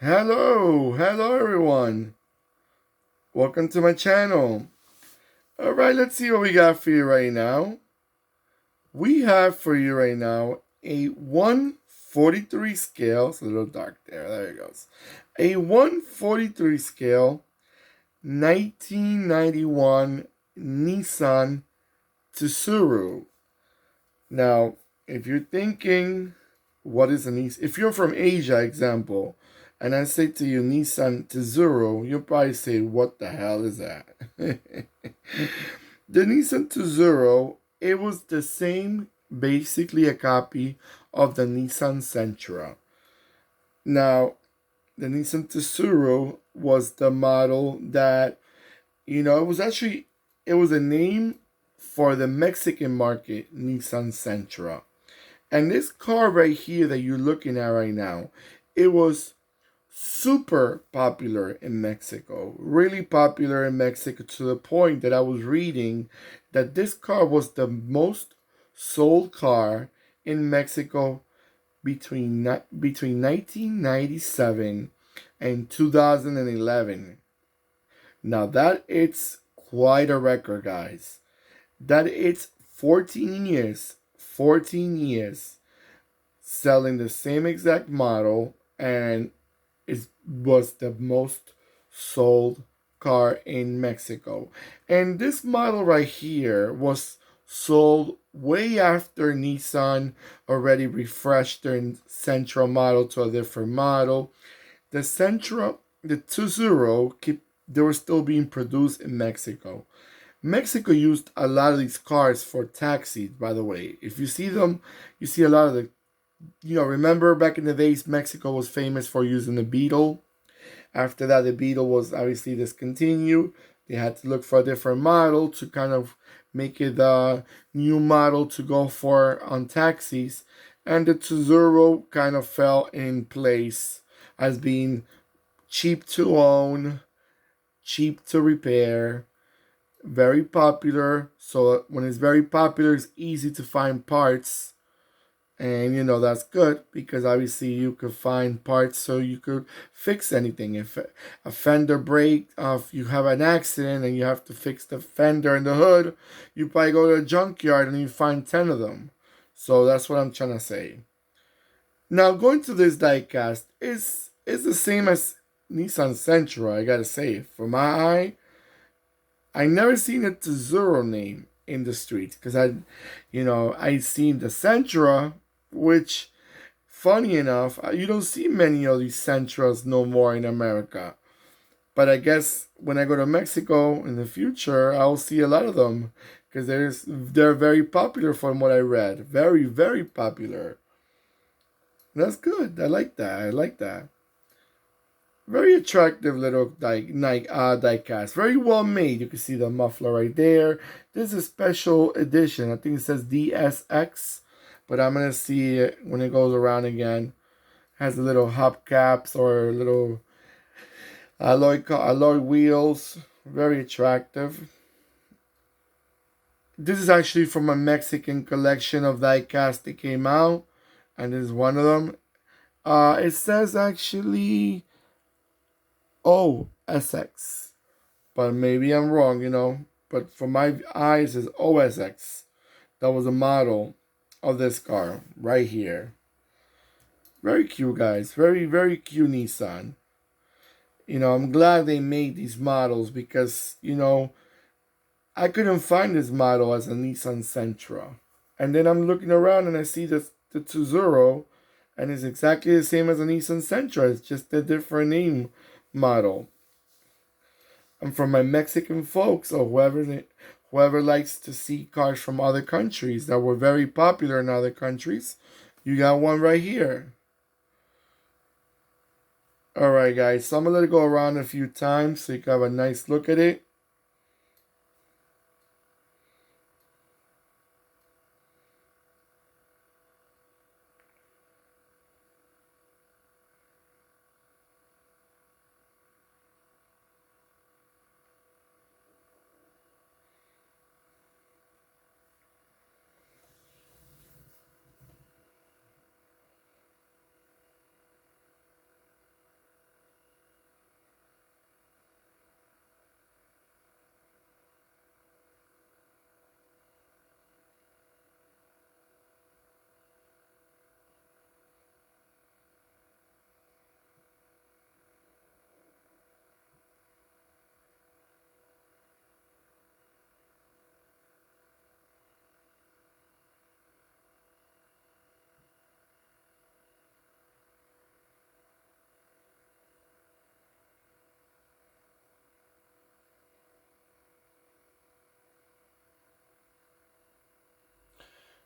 Hello everyone. Welcome to my channel. All right, let's see what we got for you right now. We have for you right now a 143 scale. It's a little dark there. There it goes. A 143 scale 1991 Nissan Tsuru. Now, if you're thinking, what is a Nissan? If you're from Asia, example, and I say to you Nissan Tsuru, you'll probably say, what the hell is that? The Nissan Tsuru, it was the same, basically a copy of the Nissan Sentra. Now, the Nissan Tsuru was the model that, it was a name for the Mexican market, Nissan Sentra. And this car right here that you're looking at right now, it was super popular in Mexico. Really popular in Mexico to the point that I was reading that this car was the most sold car in Mexico between 1997 and 2011. Now that it's quite a record, guys. That it's 14 years selling the same exact model, and it was the most sold car in Mexico. And this model right here was sold way after Nissan already refreshed their Sentra model to a different model. The Sentra, the Tsuru, they were still being produced in Mexico. Mexico used a lot of these cars for taxis, by the way. If you see them, you see a lot of remember back in the days, Mexico was famous for using the Beetle. After that, the Beetle was obviously discontinued. They had to look for a different model to kind of make it a new model to go for on taxis. And the Tsuru kind of fell in place as being cheap to own, cheap to repair, very popular. So when it's very popular, it's easy to find parts. And that's good because obviously you could find parts so you could fix anything. If a fender break, if you have an accident and you have to fix the fender and the hood, you probably go to a junkyard and you find 10 of them. So that's what I'm trying to say. Now going to this diecast is the same as Nissan Sentra, I gotta say. For my eye, I never seen a Tsuru name in the streets because I seen the Sentra, which, funny enough, you don't see many of these Sentras no more in America. But I guess when I go to Mexico in the future, I'll see a lot of them because they're very popular from what I read. Very, very popular. That's good. I like that. I like that. Very attractive little diecast. Very well made. You can see the muffler right there. This is a special edition. I think it says DSX, but I'm gonna see it when it goes around again. Has a little hubcaps or little alloy wheels. Very attractive. This is actually from a Mexican collection of diecast that came out, and this is one of them. It says actually OSX, but maybe I'm wrong. But for my eyes, it's OSX. That was a model of this car right here. Very cute, guys. Very, very cute Nissan. I'm glad they made these models because, I couldn't find this model as a Nissan Sentra. And then I'm looking around and I see the Tsuru, and it's exactly the same as a Nissan Sentra. It's just a different name model. And from my Mexican folks or whoever likes to see cars from other countries that were very popular in other countries, you got one right here. Alright guys, so I'm gonna let it go around a few times so you can have a nice look at it.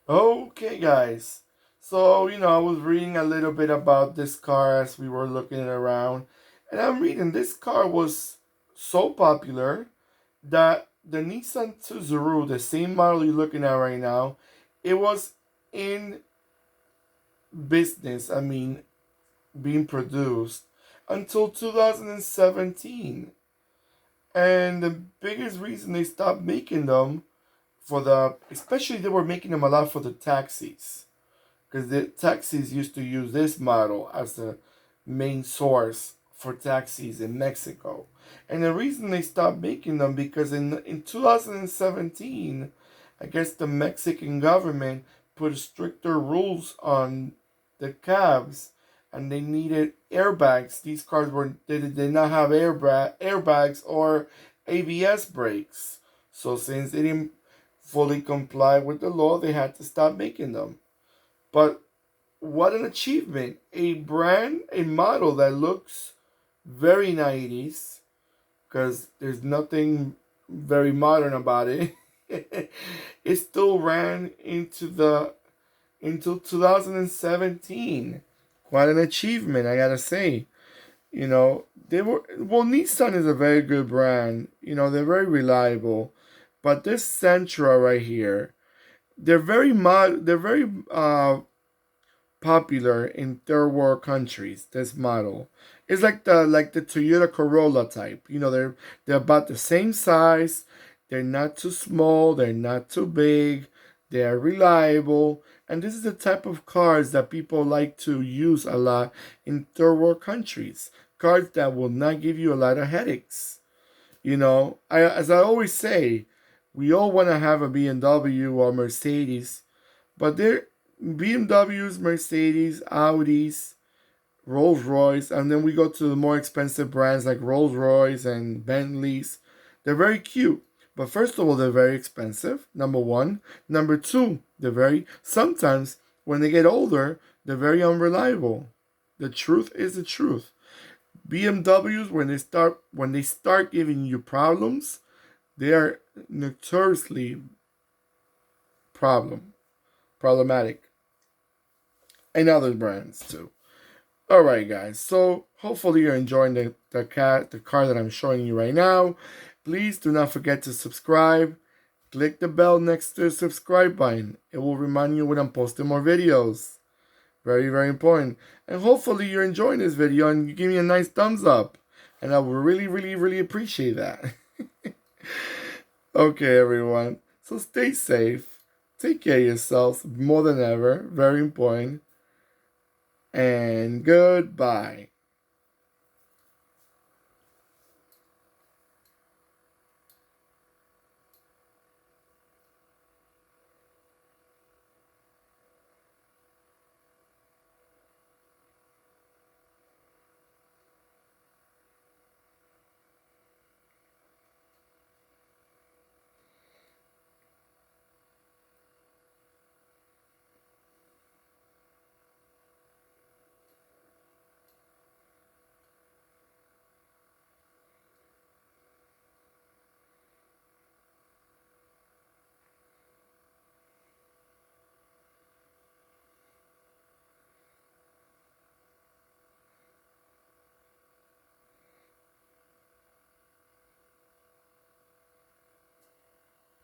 Okay, guys. So, I was reading a little bit about this car as we were looking around. And I'm reading this car was so popular that the Nissan Tsuru, the same model you're looking at right now, it was in business, being produced until 2017. And the biggest reason they stopped making them especially they were making them a lot for the taxis, because the taxis used to use this model as the main source for taxis in Mexico. And the reason they stopped making them because in 2017, I guess the Mexican government put stricter rules on the cabs, and they needed airbags. These cars they did not have airbags or ABS brakes. So since they didn't fully comply with the law, they had to stop making them. But what an achievement! A model that looks very 90s, because there's nothing very modern about it. It still ran into 2017. Quite an achievement, I gotta say. Nissan is a very good brand. They're very reliable. But this Sentra right here, they're very popular in third world countries. This model is like the Toyota Corolla type. They're about the same size. They're not too small. They're not too big. They are reliable, and this is the type of cars that people like to use a lot in third world countries. Cars that will not give you a lot of headaches. As I always say, we all want to have a BMW or Mercedes, but they're BMWs, Mercedes, Audis, Rolls Royce, and then we go to the more expensive brands like Rolls Royce and Bentleys. They're very cute, but first of all, they're very expensive. Number one. Number two, sometimes when they get older, they're very unreliable. The truth is the truth. BMWs, when they start giving you problems, they are notoriously problematic, and other brands too. All right, guys. So hopefully you're enjoying the car that I'm showing you right now. Please do not forget to subscribe. Click the bell next to the subscribe button. It will remind you when I'm posting more videos. Very, very important. And hopefully you're enjoying this video and you give me a nice thumbs up. And I will really, really, really appreciate that. Okay, everyone. So stay safe. Take care of yourselves more than ever. Very important. And goodbye.